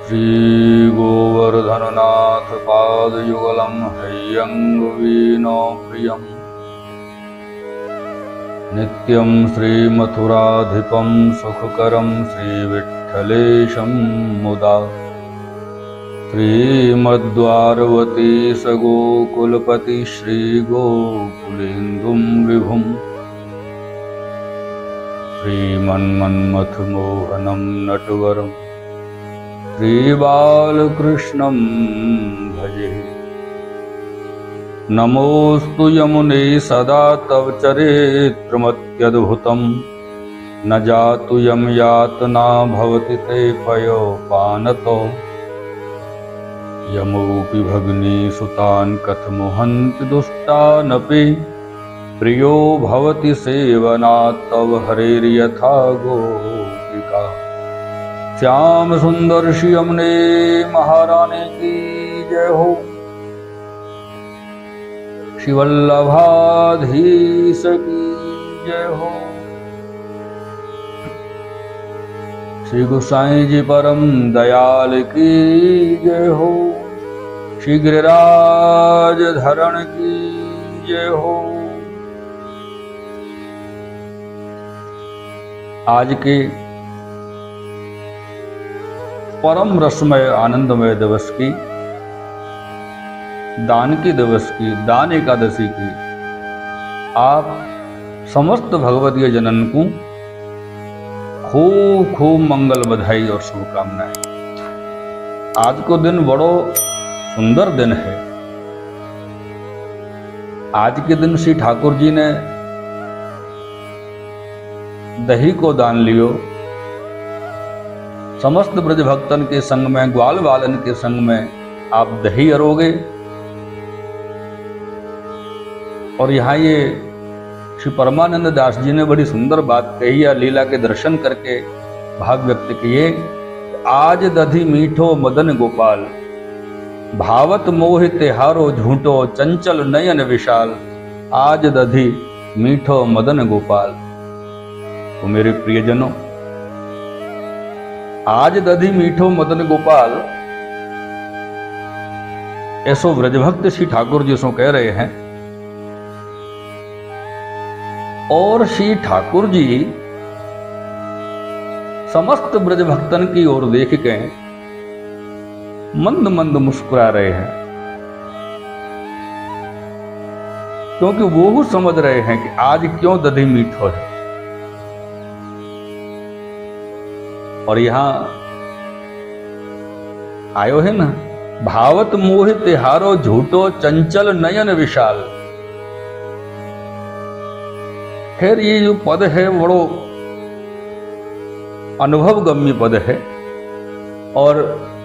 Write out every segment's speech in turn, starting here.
श्रीगोवर्धननाथ पादयुगलं हैयंगवीनो प्रियम् नित्यं श्रीमथुराधिपं सुखकरं श्रीविठ्ठलेशं मुदा श्रीमद्वारवती सगोकुलपति श्रीगोकुलेन्दुं विभुं श्रीमन्मन्मथमोहनं नटवरं श्रीबालकृष्णं भजे। नमोस्तु यमुने सदा तव चरित्रमत्यद्भुतं न जातु यं यातना भवति ते पयोपानतो यमोऽपि भगिनीसुतान् कथमुहन्ति दुष्टानपि प्रियो भवति सेवनात् तव हरेर्यथा गोपिका। श्याम सुंदर श्री यमुने महारानी की जय हो। श्री वल्लभाधीश की जय हो। श्री गोसाई जी परम दयाल की जय हो। श्री गिरिराज धरण की जय हो। आज के परम रसमय आनंदमय दिवस की, दान के दिवस की, दान एकादशी की आप समस्त भगवदीय जनन को खूब खूब मंगल बधाई और शुभकामनाएं। आज को दिन बड़ो सुंदर दिन है। आज के दिन श्री ठाकुर जी ने दही को दान लियो। समस्त ब्रज भक्तन के संग में, ग्वाल बालन के संग में आप दही अरोगे। और यहाँ ये श्री परमानंद दास जी ने बड़ी सुंदर बात कही या लीला के दर्शन करके भाव व्यक्त किए। आज दधि मीठो मदन गोपाल भावत मोह तिहारो झूठो चंचल नयन विशाल। आज दधि मीठो मदन गोपाल। तो मेरे प्रियजनों, आज दधि मीठो मदन गोपाल ऐसो व्रजभक्त श्री ठाकुर जी सो कह रहे हैं। और श्री ठाकुर जी समस्त ब्रजभक्तन की ओर देख के मंद मंद मुस्कुरा रहे हैं, क्योंकि वो समझ रहे हैं कि आज क्यों दधि मीठो है। और यहां आयो है ना, भावत मोह तिहारो झूठो चंचल नयन विशाल। खैर ये जो पद है बड़ो अनुभव गम्य पद है और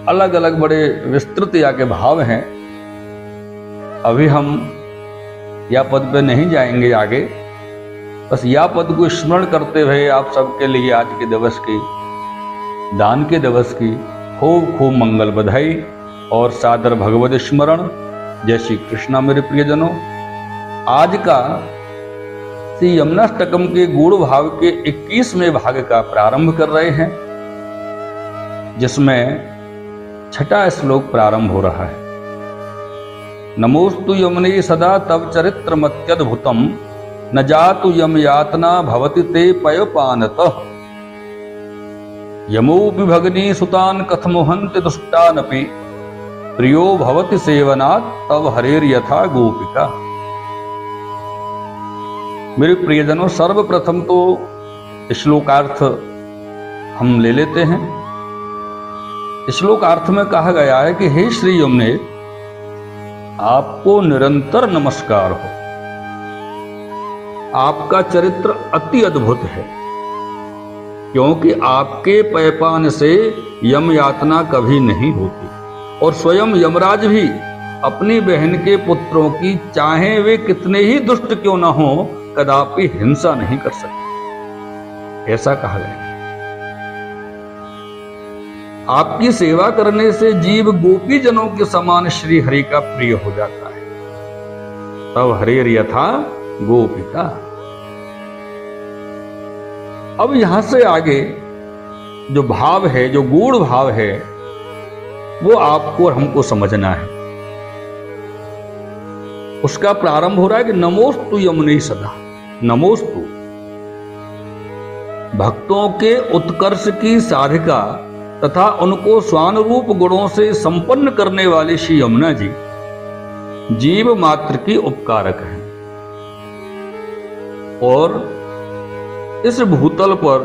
अलग अलग बड़े विस्तृत या के भाव हैं। अभी हम या पद पे नहीं जाएंगे आगे, बस या पद को स्मरण करते हुए आप सबके लिए आज के दिवस की, दान के दिवस की खूब खूब मंगल बधाई और सादर भगवत स्मरण। जय श्री कृष्णा। मेरे प्रियजनों, आज का श्री यमुनाष्टकम के गूढ़ भाव के 21वें भाग का प्रारंभ कर रहे हैं, जिसमें छठा श्लोक प्रारंभ हो रहा है। नमोस्तु यमुने सदा तव चरित्रमत्यद्भुतम न जातु यम यातना भवति ते पयोपानतः यमोऽपि भगिनी सुतान कथमुहन्ति दुष्टानपि प्रियो भवति सेवनात् तव हरेर्यथा गोपिका। मेरे प्रियजनों, सर्वप्रथम तो श्लोकार्थ हम ले लेते हैं। श्लोकार्थ में कहा गया है कि हे श्री यमुने, आपको निरंतर नमस्कार हो। आपका चरित्र अति अद्भुत है, क्योंकि आपके पैपान से यम यातना कभी नहीं होती और स्वयं यमराज भी अपनी बहन के पुत्रों की, चाहे वे कितने ही दुष्ट क्यों न हो, कदापि हिंसा नहीं कर सकते, ऐसा कहा गया। आपकी सेवा करने से जीव गोपी जनों के समान श्री हरि का प्रिय हो जाता है। तब हरेर यथा गोपिका। अब यहां से आगे जो भाव है, जो गूढ़ भाव है, वो आपको और हमको समझना है। उसका प्रारंभ हो रहा है कि नमोस्तु यमुने सदा। नमोस्तु भक्तों के उत्कर्ष की साधिका तथा उनको स्वानुरूप गुणों से संपन्न करने वाली श्री यमुना जी जीव मात्र की उपकारक हैं और इस भूतल पर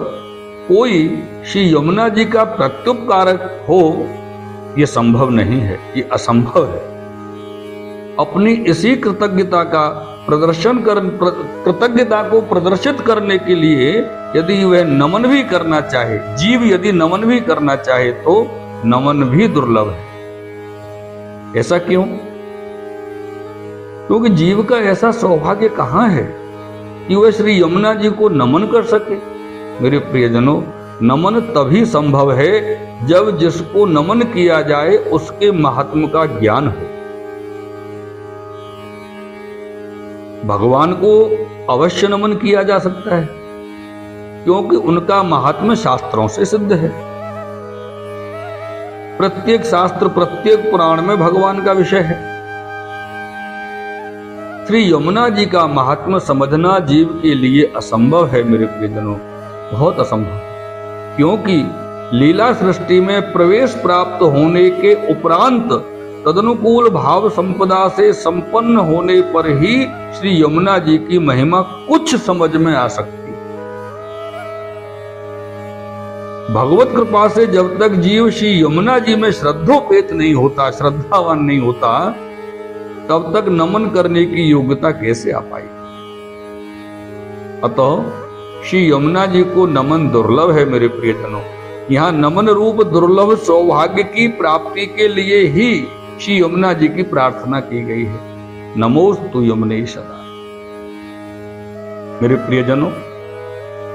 कोई श्री यमुना जी का प्रत्युपकारक हो यह संभव नहीं है, ये असंभव है। अपनी इसी कृतज्ञता का कृतज्ञता को प्रदर्शित करने के लिए यदि वह नमन भी करना चाहे, जीव यदि नमन भी करना चाहे तो नमन भी दुर्लभ है। ऐसा क्यों? क्योंकि जीव का ऐसा सौभाग्य कहां है कि वह श्री यमुना जी को नमन कर सके। मेरे प्रियजनों, नमन तभी संभव है जब जिसको नमन किया जाए उसके महात्म का ज्ञान हो। भगवान को अवश्य नमन किया जा सकता है क्योंकि उनका महात्म्य शास्त्रों से सिद्ध है। प्रत्येक शास्त्र, प्रत्येक पुराण में भगवान का विषय है। श्री यमुना जी का महात्म्य समझना जीव के लिए असंभव है मेरे प्रियजनों, बहुत असंभव। क्योंकि लीला सृष्टि में प्रवेश प्राप्त होने के उपरांत तदनुकूल भाव संपदा से संपन्न होने पर ही श्री यमुना जी की महिमा कुछ समझ में आ सकती है। भगवत कृपा से जब तक जीव श्री यमुना जी में श्रद्धोपेत नहीं होता, श्रद्धावान नहीं होता, तब तक नमन करने की योग्यता कैसे आ पाई। अतः श्री यमुना जी को नमन दुर्लभ है मेरे प्रियजनों। यहाँ नमन रूप दुर्लभ सौभाग्य की प्राप्ति के लिए ही श्री यमुना जी की प्रार्थना की गई है। नमोस्तु यमुने सदा। मेरे प्रियजनों,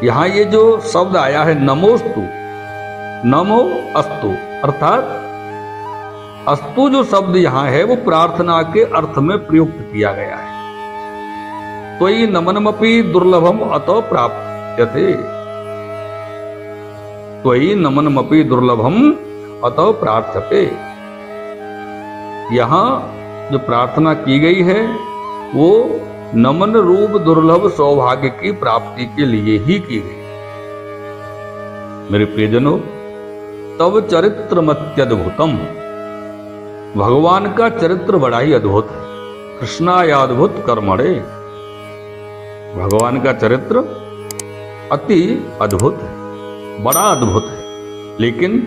यहाँ ये जो शब्द आया है नमोस्तु, नमो अस्तु, अर्थात अस्तु जो शब्द यहाँ है वो प्रार्थना के अर्थ में प्रयुक्त किया गया है। तो ये नमनमपि दुर्लभम अतो प्राप्यते, तो ये नमनमपि दुर्लभम अतो प्रार्थ्यते। यहाँ जो प्रार्थना की गई है वो नमन रूप दुर्लभ सौभाग्य की प्राप्ति के लिए ही की गई। मेरे प्रियजनों, तब चरित्रमत्यद्भुतम, भगवान का चरित्र बड़ा ही अद्भुत है। कृष्णायाद्भुत कर्मणे, भगवान का चरित्र अति अद्भुत है, बड़ा अद्भुत है। लेकिन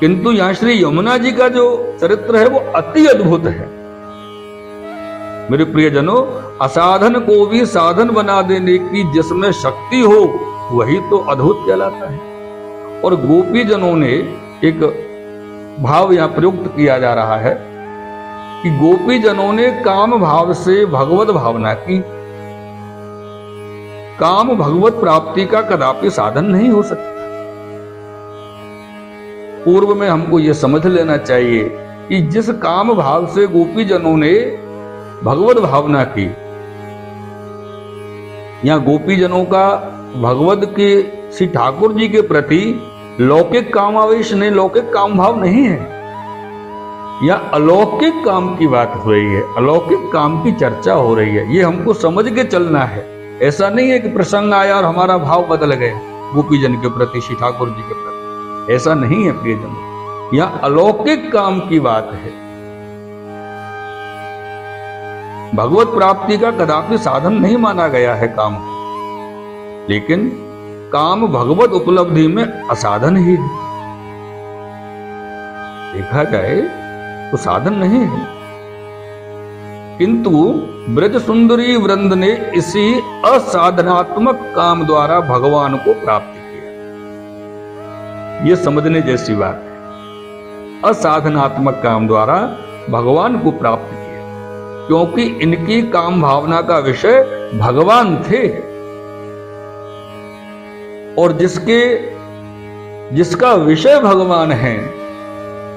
किंतु यहां श्री यमुना जी का जो चरित्र है वो अति अद्भुत है। मेरे प्रियजनों, असाधन को भी साधन बना देने की जिसमें शक्ति हो वही तो अद्भुत कहलाता है। और गोपी जनों ने एक भाव यहां प्रयुक्त किया जा रहा है कि गोपी जनों ने काम भाव से भगवत भावना की। काम भगवत प्राप्ति का कदापि साधन नहीं हो सकता। पूर्व में हमको यह समझ लेना चाहिए कि जिस काम भाव से गोपी जनों ने भगवत भावना की, यहां गोपी जनों का भगवत के श्री ठाकुर जी के प्रति लौकिक कामावेश नहीं, लौकिक काम भाव नहीं है। यह अलौकिक काम की बात हो रही है, अलौकिक काम की चर्चा हो रही है। ये हमको समझ के चलना है। ऐसा नहीं है कि प्रसंग आया और हमारा भाव बदल गया गोपी जन के प्रति, श्री ठाकुर जी के प्रति। ऐसा नहीं है प्रियजन, यह अलौकिक काम की बात है। भगवत प्राप्ति का कदापि साधन नहीं माना गया है काम, लेकिन काम भगवत उपलब्धि में असाधन ही है। देखा जाए तो साधन नहीं है। किंतु ब्रज सुंदरी वृंद ने इसी असाधनात्मक काम द्वारा भगवान को प्राप्त किया। यह समझने जैसी बात है। असाधनात्मक काम द्वारा भगवान को प्राप्त किया, क्योंकि इनकी काम भावना का विषय भगवान थे। और जिसका विषय भगवान है,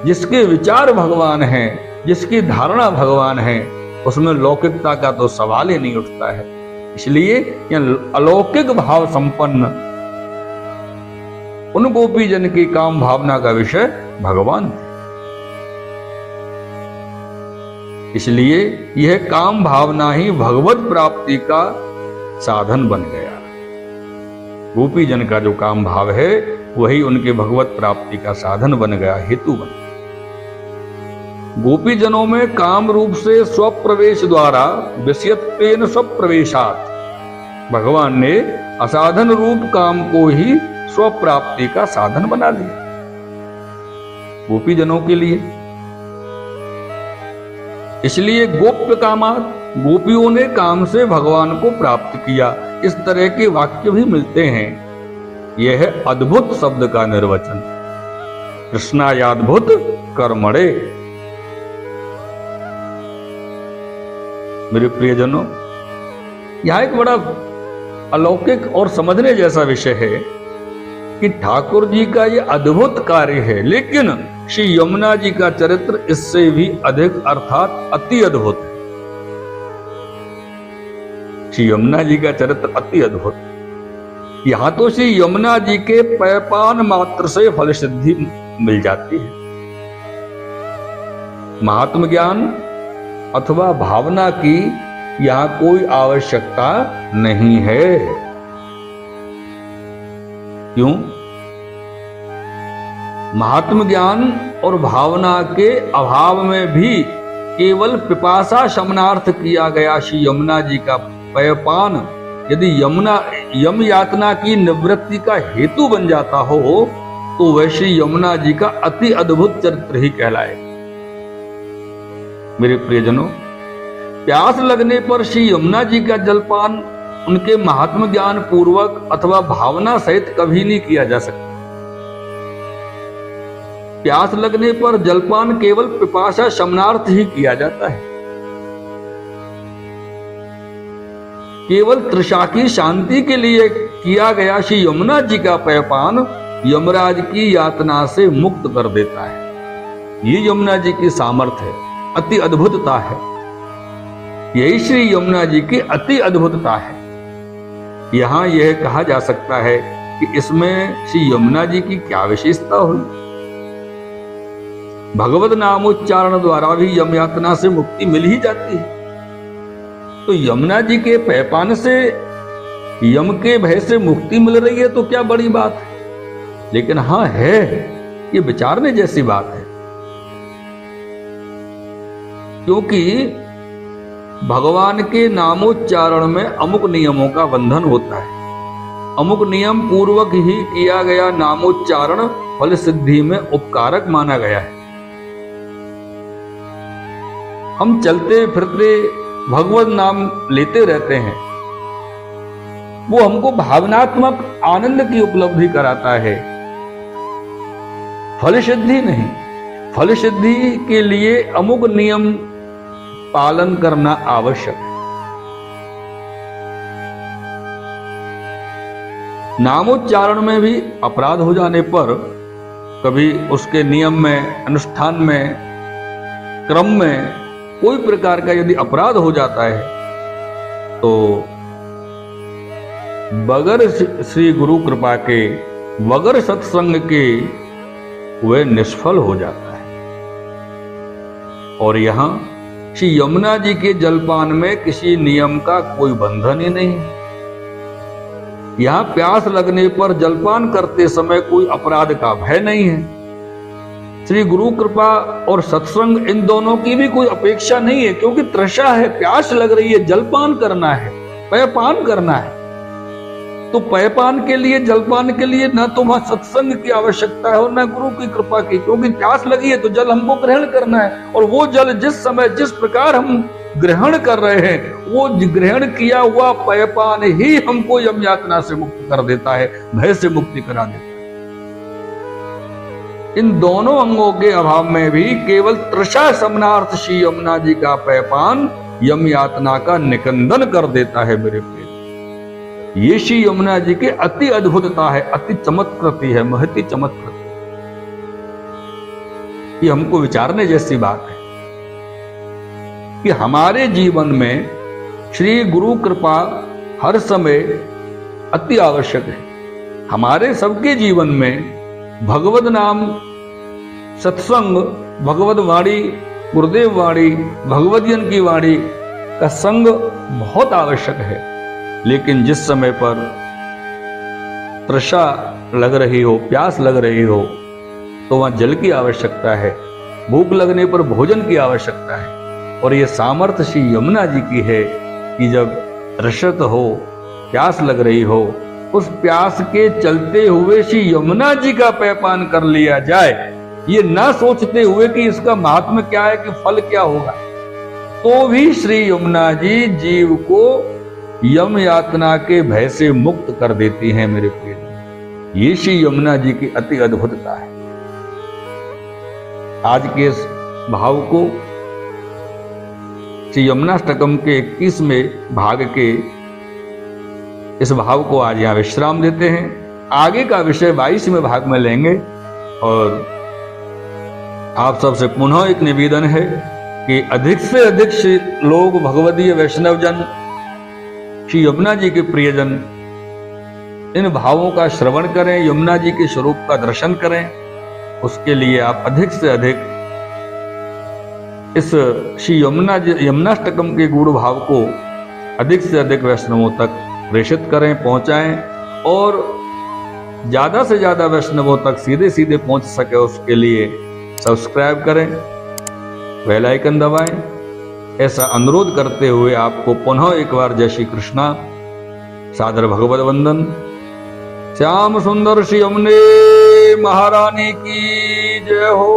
जिसके विचार भगवान है, जिसकी धारणा भगवान है, उसमें लौकिकता का तो सवाल ही नहीं उठता है। इसलिए यह अलौकिक भाव संपन्न उन गोपी जन की काम भावना का विषय भगवान थे। इसलिए यह काम भावना ही भगवत प्राप्ति का साधन बन गया। गोपी जन का जो काम भाव है वही उनके भगवत प्राप्ति का साधन बन गया, हेतु बन गया। गोपी जनों में काम रूप से स्वप्रवेश द्वारा विषयत्वेन स्वप्रवेशात् भगवान ने असाधन रूप काम को ही स्वप्राप्ति का साधन बना लिया गोपी जनों के लिए। इसलिए गोप्य कामात्, गोपियों ने काम से भगवान को प्राप्त किया। इस तरह के वाक्य भी मिलते हैं। यह है अद्भुत शब्द का निर्वचन, कृष्णायाद्भुत कर्मणे। मेरे प्रियजनों, यह एक बड़ा अलौकिक और समझने जैसा विषय है कि ठाकुर जी का यह अद्भुत कार्य है, लेकिन श्री यमुना जी का चरित्र इससे भी अधिक अर्थात अति अद्भुत है। श्री यमुना जी का चरित्र अति अद्भुत। यहां तो श्री यमुना जी के पैपान मात्र से फल सिद्धि मिल जाती है। महात्म ज्ञान अथवा भावना की यहां कोई आवश्यकता नहीं है। क्यों? महात्म ज्ञान और भावना के अभाव में भी केवल पिपासा शमनार्थ किया गया श्री यमुना जी का पयपान यदि यम यातना की निवृत्ति का हेतु बन जाता हो तो वह श्री यमुना जी का अति अद्भुत चरित्र ही कहलाए। मेरे प्रियजनों, प्यास लगने पर श्री यमुना जी का जलपान उनके महात्म ज्ञान पूर्वक अथवा भावना सहित कभी नहीं किया जा सकता। प्यास लगने पर जलपान केवल पिपासा शमनार्थ ही किया जाता है। केवल तृषा की शांति के लिए किया गया श्री यमुना जी का पयपान यमराज की यातना से मुक्त कर देता है। ये यमुना जी की सामर्थ्य है, अति अद्भुतता है। यही श्री यमुना जी की अति अद्भुतता है। यहां यह कहा जा सकता है कि इसमें श्री यमुना जी की क्या विशेषता हुई। भगवत नामोच्चारण द्वारा भी यम यातना से मुक्ति मिल ही जाती है। तो यमुना जी के पैपान से यम के भय से मुक्ति मिल रही है तो क्या बड़ी बात है। लेकिन हां है, ये विचारने जैसी बात है। क्योंकि भगवान के नामोच्चारण में अमुक नियमों का बंधन होता है। अमुक नियम पूर्वक ही किया गया नामोच्चारण फल सिद्धि में उपकारक माना गया है। हम चलते फिरते भगवत नाम लेते रहते हैं, वो हमको भावनात्मक आनंद की उपलब्धि कराता है, फल सिद्धि नहीं। फल सिद्धि के लिए अमुक नियम पालन करना आवश्यक है। नामोच्चारण में भी अपराध हो जाने पर कभी उसके नियम में, अनुष्ठान में, क्रम में कोई प्रकार का यदि अपराध हो जाता है तो बगैर श्री गुरु कृपा के, बगैर सत्संग के वह निष्फल हो जाता है। और यहां श्री यमुना जी के जलपान में किसी नियम का कोई बंधन ही नहीं है। यहां प्यास लगने पर जलपान करते समय कोई अपराध का भय नहीं है। श्री गुरु कृपा और सत्संग इन दोनों की भी कोई अपेक्षा नहीं है, क्योंकि तृषा है, प्यास लग रही है, जलपान करना है, पयपान करना है। तो पयपान के लिए, जलपान के लिए ना तो वहां सत्संग की आवश्यकता है और ना गुरु की कृपा की, क्योंकि प्यास लगी है तो जल हमको ग्रहण करना है। और वो जल जिस समय जिस प्रकार हम ग्रहण कर रहे हैं, वो ग्रहण किया हुआ पयपान ही हमको यम यातना से मुक्त कर देता है, भय से मुक्ति करा देता है। इन दोनों अंगों के अभाव में भी केवल तृषा समनार्थ श्री यमुना जी का पयपान यम यातना का निकंदन कर देता है। मेरे प्रिय, ये श्री यमुना जी के अति अद्भुतता है, अति चमत्कृति है, महती चमत्कृति। ये हमको विचारने जैसी बात है कि हमारे जीवन में श्री गुरु कृपा हर समय अति आवश्यक है। हमारे सबके जीवन में भगवत नाम, सत्संग, भगवत वाणी गुरुदेव वाणी, भगवदियन की वाणी का संग बहुत आवश्यक है। लेकिन जिस समय पर तृषा लग रही हो, प्यास लग रही हो, तो वहां जल की आवश्यकता है, भूख लगने पर भोजन की आवश्यकता है। और ये सामर्थ्य श्री यमुना जी की है कि जब तृषित हो, प्यास लग रही हो, उस प्यास के चलते हुए श्री यमुना जी का पेयपान कर लिया जाए, ये ना सोचते हुए कि इसका महात्म्य क्या है, कि फल क्या होगा, तो भी श्री यमुना जी जीव को यम यातना के भय से मुक्त कर देती हैं मेरे प्रिय। ये श्री यमुना जी की अति अद्भुतता है। आज के इस भाव को, श्री यमुनाष्टकम के 21वें भाग के इस भाव को आज यहां विश्राम देते हैं। आगे का विषय 22वें भाग में लेंगे। और आप सबसे पुनः एक निवेदन है कि अधिक से अधिक लोग, भगवदीय वैष्णव जन, श्री यमुना जी के प्रियजन इन भावों का श्रवण करें, यमुना जी के स्वरूप का दर्शन करें। उसके लिए आप अधिक से अधिक इस श्री यमुनाष्टकम के गूढ़ भाव को अधिक से अधिक वैष्णवों तक प्रेषित करें, पहुंचाएं, और ज्यादा से ज्यादा वैष्णवों तक सीधे सीधे पहुंच सके उसके लिए सब्सक्राइब करें, बेल आइकन दबाएं। ऐसा अनुरोध करते हुए आपको पुनः एक बार जय श्री कृष्णा, सादर भगवत वंदन। श्याम सुंदर श्री यमुने महारानी की जय हो,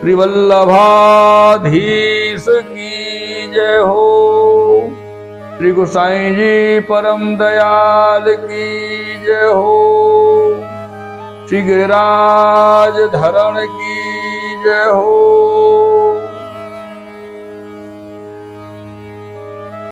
त्रिवल्लभाधीश की जय हो, श्री गोसाई जी परम दयाल की जय हो, श्री गिरिराज धरण की जय हो।